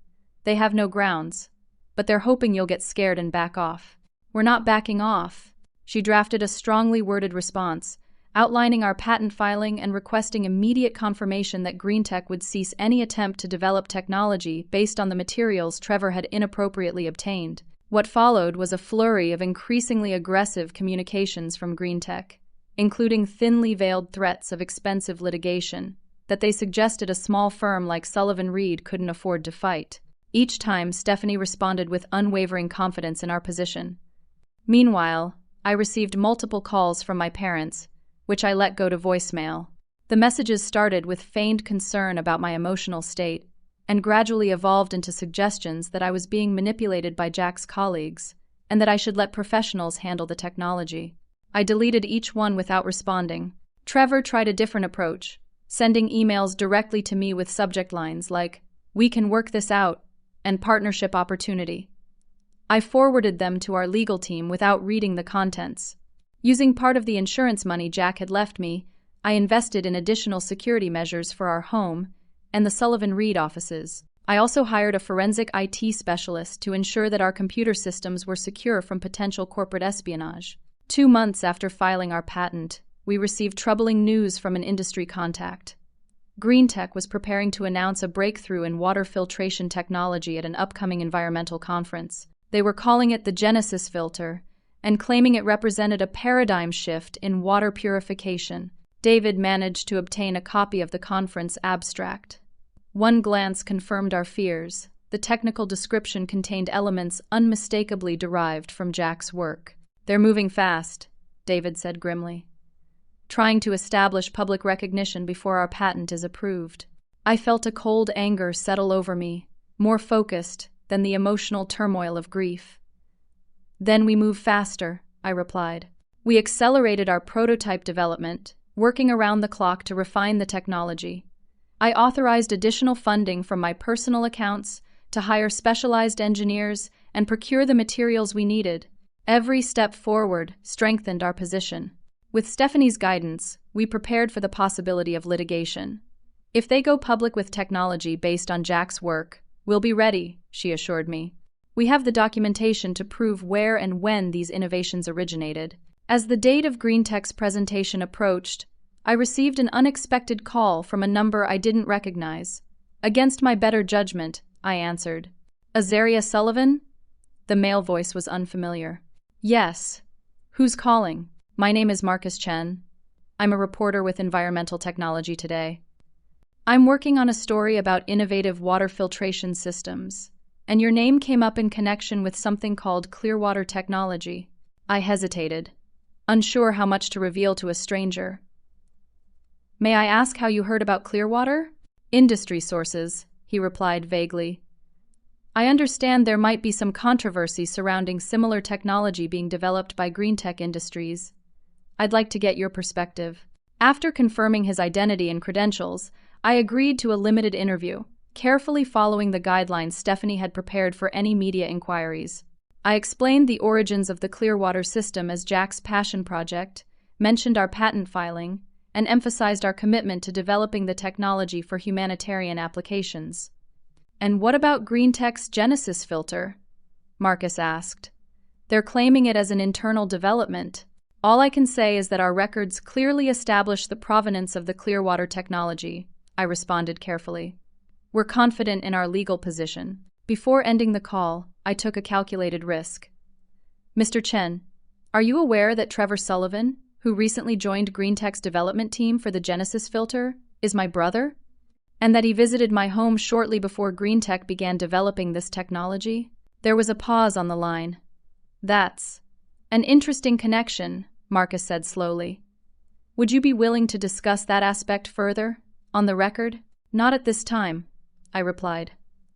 "They have no grounds, but they're hoping you'll get scared and back off." "We're not backing off." She drafted a strongly worded response, outlining our patent filing and requesting immediate confirmation that GreenTech would cease any attempt to develop technology based on the materials Trevor had inappropriately obtained. What followed was a flurry of increasingly aggressive communications from GreenTech, including thinly veiled threats of expensive litigation that they suggested a small firm like Sullivan Reed couldn't afford to fight. Each time, Stephanie responded with unwavering confidence in our position. Meanwhile, I received multiple calls from my parents, which I let go to voicemail. The messages started with feigned concern about my emotional state and gradually evolved into suggestions that I was being manipulated by Jack's colleagues and that I should let professionals handle the technology. I deleted each one without responding. Trevor tried a different approach, sending emails directly to me with subject lines like, "We can work this out," and "partnership opportunity." I forwarded them to our legal team without reading the contents. Using part of the insurance money Jack had left me, I invested in additional security measures for our home and the Sullivan Reed offices. I also hired a forensic IT specialist to ensure that our computer systems were secure from potential corporate espionage. 2 months after filing our patent, we received troubling news from an industry contact. GreenTech was preparing to announce a breakthrough in water filtration technology at an upcoming environmental conference. They were calling it the Genesis filter and claiming it represented a paradigm shift in water purification. David managed to obtain a copy of the conference abstract. One glance confirmed our fears. The technical description contained elements unmistakably derived from Jack's work. "They're moving fast," David said grimly, "trying to establish public recognition before our patent is approved." I felt a cold anger settle over me, more focused than the emotional turmoil of grief. "Then we move faster," I replied. "We accelerated our prototype development, working around the clock to refine the technology. I authorized additional funding from my personal accounts to hire specialized engineers and procure the materials we needed. Every step forward strengthened our position. With Stephanie's guidance, we prepared for the possibility of litigation. If they go public with technology based on Jack's work, we'll be ready," she assured me. "We have the documentation to prove where and when these innovations originated." As the date of GreenTech's presentation approached, I received an unexpected call from a number I didn't recognize. Against my better judgment, I answered. "Azaria Sullivan?" The male voice was unfamiliar. "Yes. Who's calling?" "My name is Marcus Chen. I'm a reporter with Environmental Technology Today. I'm working on a story about innovative water filtration systems, and your name came up in connection with something called Clearwater technology." I hesitated, unsure how much to reveal to a stranger. "May I ask how you heard about Clearwater?" "Industry sources," he replied vaguely. "I understand there might be some controversy surrounding similar technology being developed by GreenTech Industries. I'd like to get your perspective." After confirming his identity and credentials, I agreed to a limited interview, carefully following the guidelines Stephanie had prepared for any media inquiries. I explained the origins of the Clearwater system as Jack's passion project, mentioned our patent filing, and emphasized our commitment to developing the technology for humanitarian applications. "And what about GreenTech's Genesis filter?" Marcus asked. "They're claiming it as an internal development." "All I can say is that our records clearly establish the provenance of the Clearwater technology," I responded carefully. "We're confident in our legal position." Before ending the call, I took a calculated risk. "Mr. Chen, are you aware that Trevor Sullivan, who recently joined GreenTech's development team for the Genesis filter, is my brother? And that he visited my home shortly before GreenTech began developing this technology?" There was a pause on the line. "That's an interesting connection," Marcus said slowly. "Would you be willing to discuss that aspect further, on the record?" "Not at this time," I replied.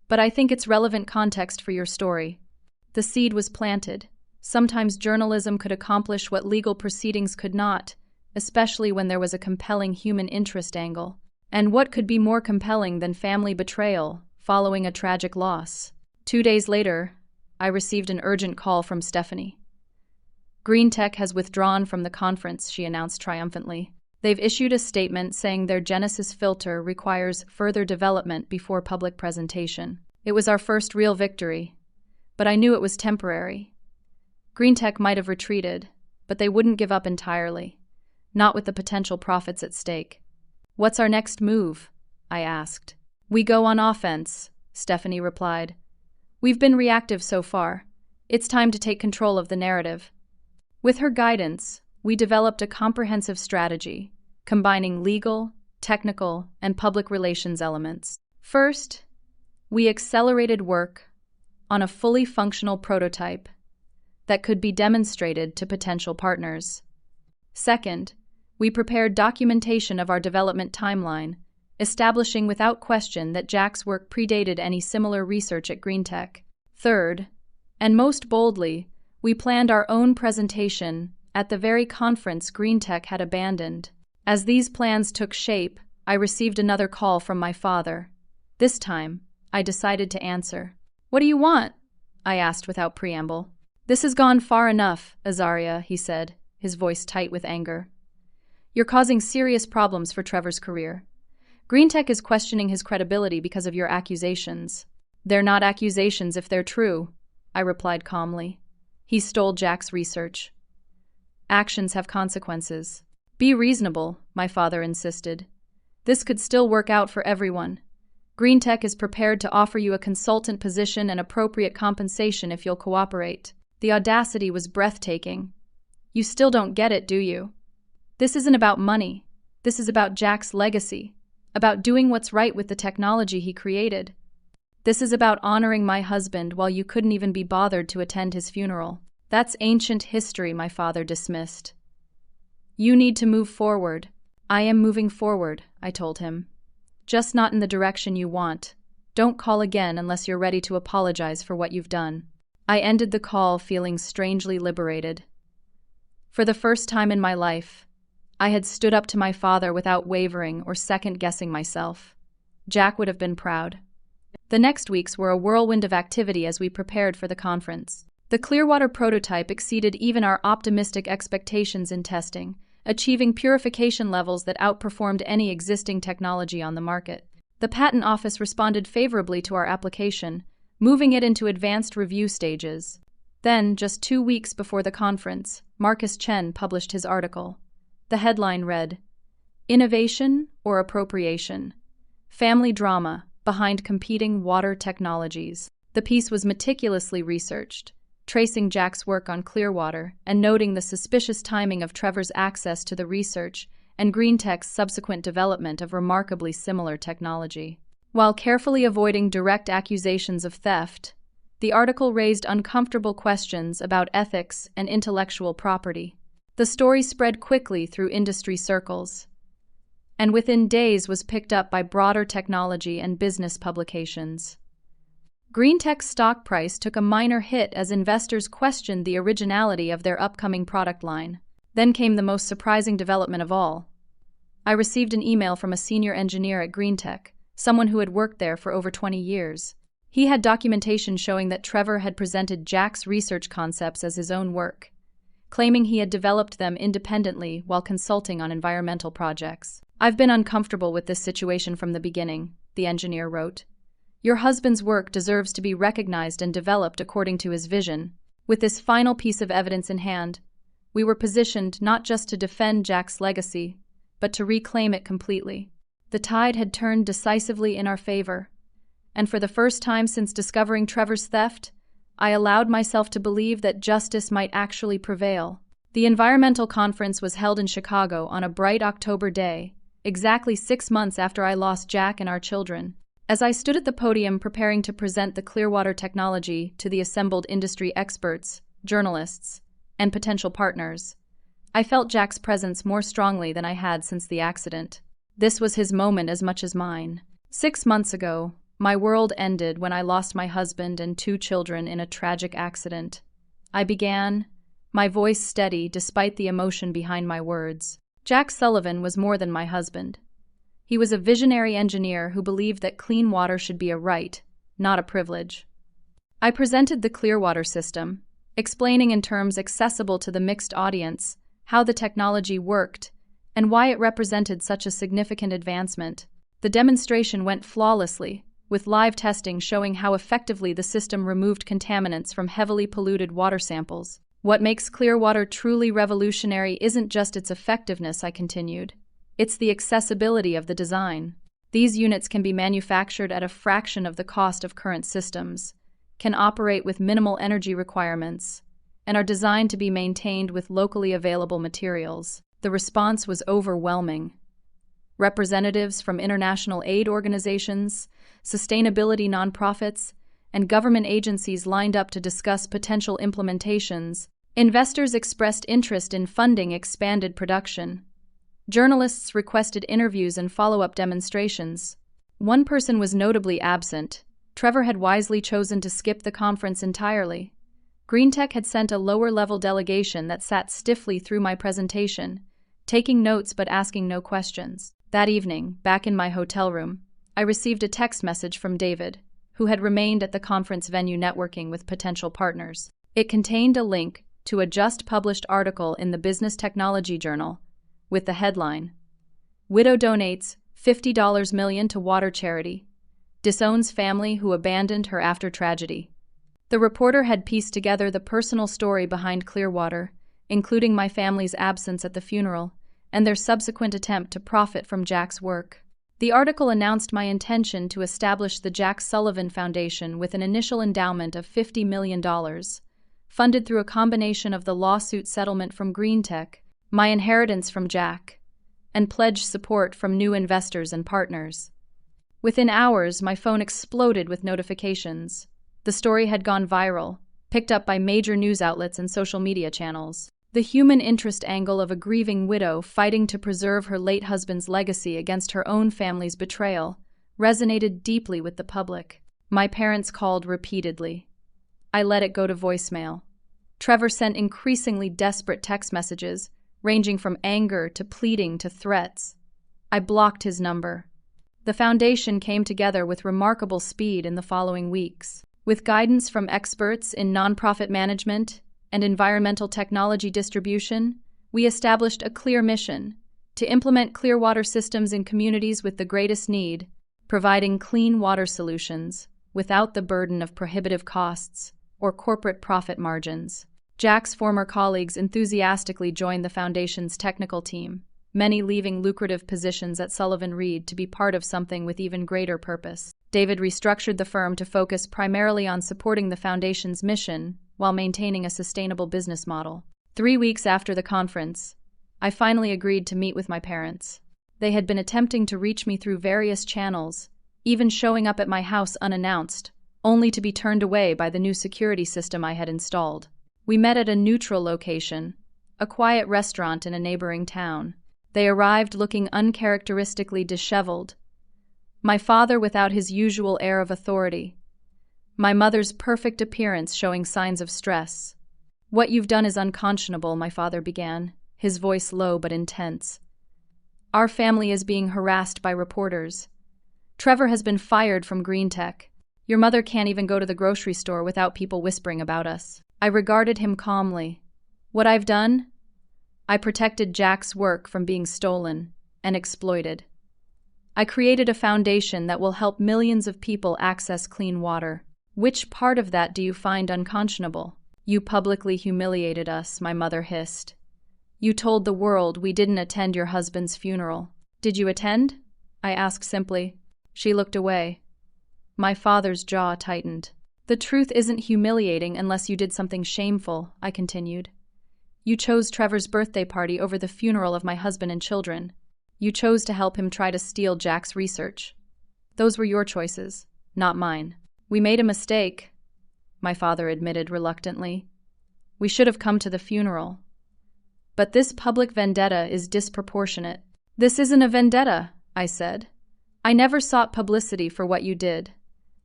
"But I think it's relevant context for your story." The seed was planted. Sometimes journalism could accomplish what legal proceedings could not, especially when there was a compelling human interest angle. And what could be more compelling than family betrayal following a tragic loss? 2 days later, I received an urgent call from Stephanie. GreenTech has withdrawn from the conference, she announced triumphantly. They've issued a statement saying their Genesis filter requires further development before public presentation. It was our first real victory, but I knew it was temporary. GreenTech might have retreated, but they wouldn't give up entirely, not with the potential profits at stake. What's our next move? I asked. We go on offense, Stephanie replied. We've been reactive so far. It's time to take control of the narrative. With her guidance, we developed a comprehensive strategy, combining legal, technical, and public relations elements. First, we accelerated work on a fully functional prototype that could be demonstrated to potential partners. Second, we prepared documentation of our development timeline, establishing without question that Jack's work predated any similar research at GreenTech. Third, and most boldly, we planned our own presentation at the very conference GreenTech had abandoned. As these plans took shape, I received another call from my father. This time, I decided to answer. What do you want? I asked without preamble. This has gone far enough, Azaria, he said, his voice tight with anger. You're causing serious problems for Trevor's career. GreenTech is questioning his credibility because of your accusations. They're not accusations if they're true, I replied calmly. He stole Jack's research. Actions have consequences. Be reasonable, my father insisted. This could still work out for everyone. GreenTech is prepared to offer you a consultant position and appropriate compensation if you'll cooperate. The audacity was breathtaking. You still don't get it, do you? This isn't about money. This is about Jack's legacy, about doing what's right with the technology he created. This is about honoring my husband while you couldn't even be bothered to attend his funeral. That's ancient history, my father dismissed. You need to move forward. I am moving forward, I told him. Just not in the direction you want. Don't call again unless you're ready to apologize for what you've done. I ended the call feeling strangely liberated. For the first time in my life, I had stood up to my father without wavering or second-guessing myself. Jack would have been proud. The next weeks were a whirlwind of activity as we prepared for the conference. The Clearwater prototype exceeded even our optimistic expectations in testing, achieving purification levels that outperformed any existing technology on the market. The patent office responded favorably to our application, moving it into advanced review stages. Then, just 2 weeks before the conference, Marcus Chen published his article. The headline read, "Innovation or Appropriation? Family Drama Behind Competing Water Technologies." The piece was meticulously researched, tracing Jack's work on Clearwater and noting the suspicious timing of Trevor's access to the research and GreenTech's subsequent development of remarkably similar technology. While carefully avoiding direct accusations of theft, the article raised uncomfortable questions about ethics and intellectual property. The story spread quickly through industry circles, and within days was picked up by broader technology and business publications. GreenTech's stock price took a minor hit as investors questioned the originality of their upcoming product line. Then came the most surprising development of all. I received an email from a senior engineer at GreenTech, someone who had worked there for over 20 years. He had documentation showing that Trevor had presented Jack's research concepts as his own work, claiming he had developed them independently while consulting on environmental projects. "I've been uncomfortable with this situation from the beginning," the engineer wrote. "Your husband's work deserves to be recognized and developed according to his vision." With this final piece of evidence in hand, we were positioned not just to defend Jack's legacy, but to reclaim it completely. The tide had turned decisively in our favor, and for the first time since discovering Trevor's theft, I allowed myself to believe that justice might actually prevail. The environmental conference was held in Chicago on a bright October day, exactly 6 months after I lost Jack and our children. As I stood at the podium preparing to present the Clearwater technology to the assembled industry experts, journalists, and potential partners, I felt Jack's presence more strongly than I had since the accident. This was his moment as much as mine. 6 months ago, my world ended when I lost my husband and 2 children in a tragic accident. I began, my voice steady despite the emotion behind my words. Jack Sullivan was more than my husband. He was a visionary engineer who believed that clean water should be a right, not a privilege. I presented the Clearwater system, explaining in terms accessible to the mixed audience how the technology worked and why it represented such a significant advancement. The demonstration went flawlessly, with live testing showing how effectively the system removed contaminants from heavily polluted water samples. What makes Clearwater truly revolutionary isn't just its effectiveness, I continued. It's the accessibility of the design. These units can be manufactured at a fraction of the cost of current systems, can operate with minimal energy requirements, and are designed to be maintained with locally available materials. The response was overwhelming. Representatives from international aid organizations, sustainability nonprofits, and government agencies lined up to discuss potential implementations. Investors expressed interest in funding expanded production. Journalists requested interviews and follow-up demonstrations. One person was notably absent. Trevor had wisely chosen to skip the conference entirely. GreenTech had sent a lower-level delegation that sat stiffly through my presentation, taking notes but asking no questions. That evening, back in my hotel room, I received a text message from David, who had remained at the conference venue networking with potential partners. It contained a link to a just-published article in the Business Technology Journal, with the headline, "Widow donates $50 million to water charity, disowns family who abandoned her after tragedy." The reporter had pieced together the personal story behind Clearwater, including my family's absence at the funeral and their subsequent attempt to profit from Jack's work. The article announced my intention to establish the Jack Sullivan Foundation with an initial endowment of $50 million, funded through a combination of the lawsuit settlement from GreenTech, my inheritance from Jack, and pledged support from new investors and partners. Within hours, my phone exploded with notifications. The story had gone viral, picked up by major news outlets and social media channels. The human interest angle of a grieving widow fighting to preserve her late husband's legacy against her own family's betrayal resonated deeply with the public. My parents called repeatedly. I let it go to voicemail. Trevor sent increasingly desperate text messages, ranging from anger to pleading to threats. I blocked his number. The foundation came together with remarkable speed in the following weeks. With guidance from experts in nonprofit management and environmental technology distribution, we established a clear mission to implement clear water systems in communities with the greatest need, providing clean water solutions without the burden of prohibitive costs or corporate profit margins. Jack's former colleagues enthusiastically joined the foundation's technical team, many leaving lucrative positions at Sullivan Reed to be part of something with even greater purpose. David restructured the firm to focus primarily on supporting the foundation's mission while maintaining a sustainable business model. 3 weeks after the conference, I finally agreed to meet with my parents. They had been attempting to reach me through various channels, even showing up at my house unannounced, only to be turned away by the new security system I had installed. We met at a neutral location, a quiet restaurant in a neighboring town. They arrived looking uncharacteristically disheveled. My father without his usual air of authority. My mother's perfect appearance showing signs of stress. "What you've done is unconscionable," my father began, his voice low but intense. "Our family is being harassed by reporters. Trevor has been fired from GreenTech. Your mother can't even go to the grocery store without people whispering about us." I regarded him calmly. "What I've done? I protected Jack's work from being stolen and exploited. I created a foundation that will help millions of people access clean water. Which part of that do you find unconscionable?" "You publicly humiliated us," my mother hissed. "You told the world we didn't attend your husband's funeral." "Did you attend?" I asked simply. She looked away. My father's jaw tightened. "The truth isn't humiliating unless you did something shameful," I continued. "You chose Trevor's birthday party over the funeral of my husband and children. You chose to help him try to steal Jack's research. Those were your choices, not mine." "We made a mistake," my father admitted reluctantly. "We should have come to the funeral. But this public vendetta is disproportionate." "This isn't a vendetta," I said. "I never sought publicity for what you did.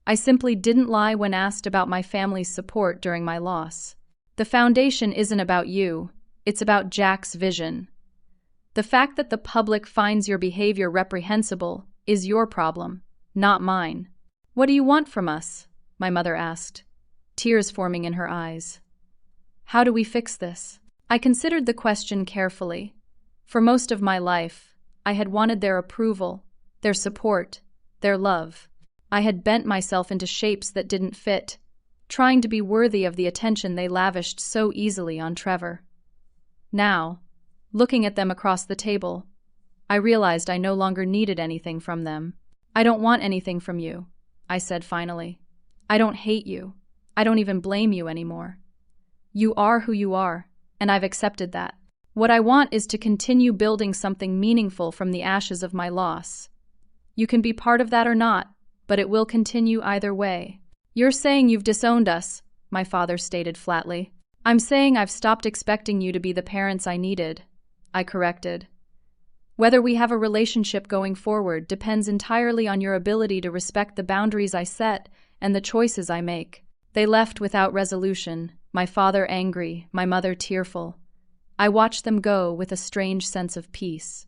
I simply didn't lie when asked about my family's support during my loss. The foundation isn't about you, it's about Jack's vision. The fact that the public finds your behavior reprehensible is your problem, not mine. What do you want from us? My mother asked, tears forming in her eyes. How do we fix this? I considered the question carefully. For most of my life, I had wanted their approval, their support, their love. I had bent myself into shapes that didn't fit, trying to be worthy of the attention they lavished so easily on Trevor. Now, looking at them across the table, I realized I no longer needed anything from them. I don't want anything from you, I said finally. I don't hate you. I don't even blame you anymore. You are who you are, and I've accepted that. What I want is to continue building something meaningful from the ashes of my loss. You can be part of that or not, but it will continue either way. You're saying you've disowned us, my father stated flatly. I'm saying I've stopped expecting you to be the parents I needed, I corrected. Whether we have a relationship going forward depends entirely on your ability to respect the boundaries I set and the choices I make. They left without resolution, my father angry, my mother tearful. I watched them go with a strange sense of peace.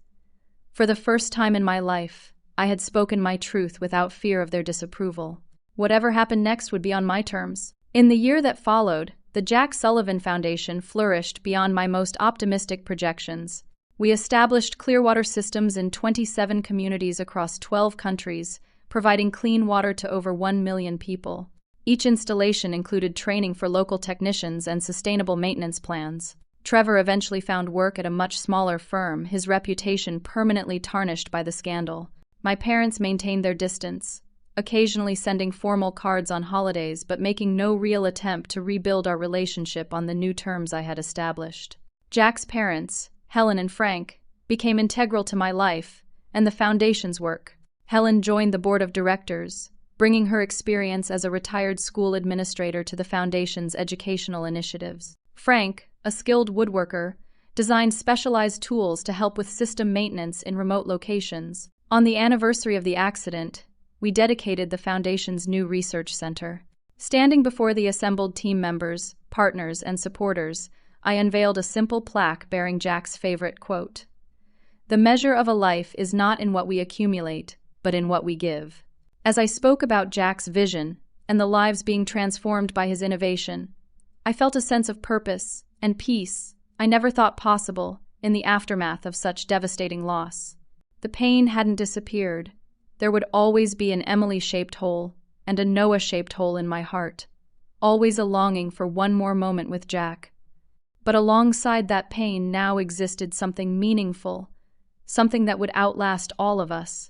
For the first time in my life, I had spoken my truth without fear of their disapproval. Whatever happened next would be on my terms. In the year that followed, the Jack Sullivan Foundation flourished beyond my most optimistic projections. We established clear water systems in 27 communities across 12 countries, providing clean water to over 1 million people. Each installation included training for local technicians and sustainable maintenance plans. Trevor eventually found work at a much smaller firm, his reputation permanently tarnished by the scandal. My parents maintained their distance, occasionally sending formal cards on holidays but making no real attempt to rebuild our relationship on the new terms I had established. Jack's parents, Helen and Frank, became integral to my life and the foundation's work. Helen joined the board of directors, bringing her experience as a retired school administrator to the foundation's educational initiatives. Frank, a skilled woodworker, designed specialized tools to help with system maintenance in remote locations. On the anniversary of the accident, we dedicated the foundation's new research center. Standing before the assembled team members, partners, and supporters, I unveiled a simple plaque bearing Jack's favorite quote. "The measure of a life is not in what we accumulate, but in what we give." As I spoke about Jack's vision and the lives being transformed by his innovation, I felt a sense of purpose and peace I never thought possible in the aftermath of such devastating loss. The pain hadn't disappeared. There would always be an Emily-shaped hole and a Noah-shaped hole in my heart, always a longing for one more moment with Jack. But alongside that pain now existed something meaningful, something that would outlast all of us.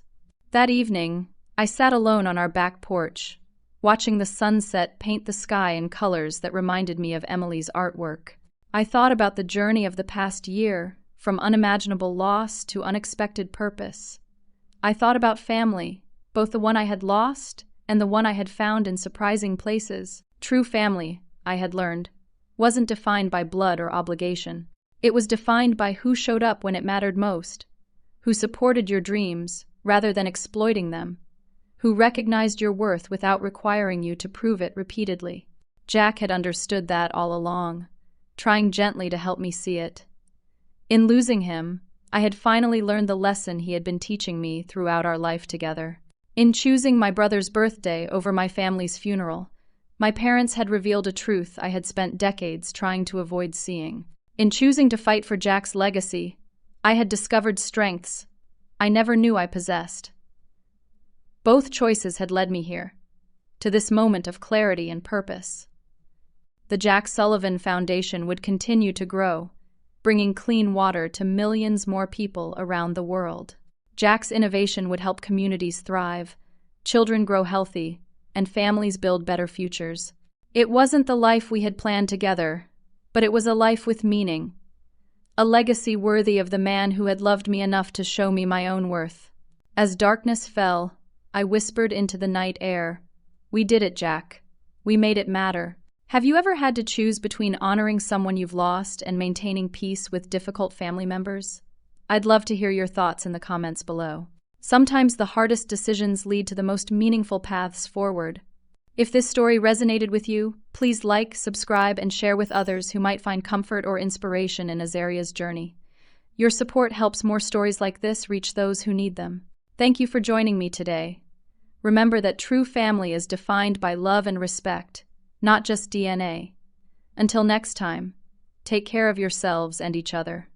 That evening, I sat alone on our back porch, watching the sunset paint the sky in colors that reminded me of Emily's artwork. I thought about the journey of the past year, from unimaginable loss to unexpected purpose. I thought about family, both the one I had lost and the one I had found in surprising places. True family, I had learned, wasn't defined by blood or obligation. It was defined by who showed up when it mattered most, who supported your dreams rather than exploiting them, who recognized your worth without requiring you to prove it repeatedly. Jack had understood that all along, trying gently to help me see it. In losing him, I had finally learned the lesson he had been teaching me throughout our life together. In choosing my brother's birthday over my family's funeral, my parents had revealed a truth I had spent decades trying to avoid seeing. In choosing to fight for Jack's legacy, I had discovered strengths I never knew I possessed. Both choices had led me here, to this moment of clarity and purpose. The Jack Sullivan Foundation would continue to grow, bringing clean water to millions more people around the world. Jack's innovation would help communities thrive, children grow healthy, and families build better futures. It wasn't the life we had planned together, but it was a life with meaning, a legacy worthy of the man who had loved me enough to show me my own worth. As darkness fell, I whispered into the night air, "We did it, Jack. We made it matter." Have you ever had to choose between honoring someone you've lost and maintaining peace with difficult family members? I'd love to hear your thoughts in the comments below. Sometimes the hardest decisions lead to the most meaningful paths forward. If this story resonated with you, please like, subscribe, and share with others who might find comfort or inspiration in Azaria's journey. Your support helps more stories like this reach those who need them. Thank you for joining me today. Remember that true family is defined by love and respect, not just DNA. Until next time, take care of yourselves and each other.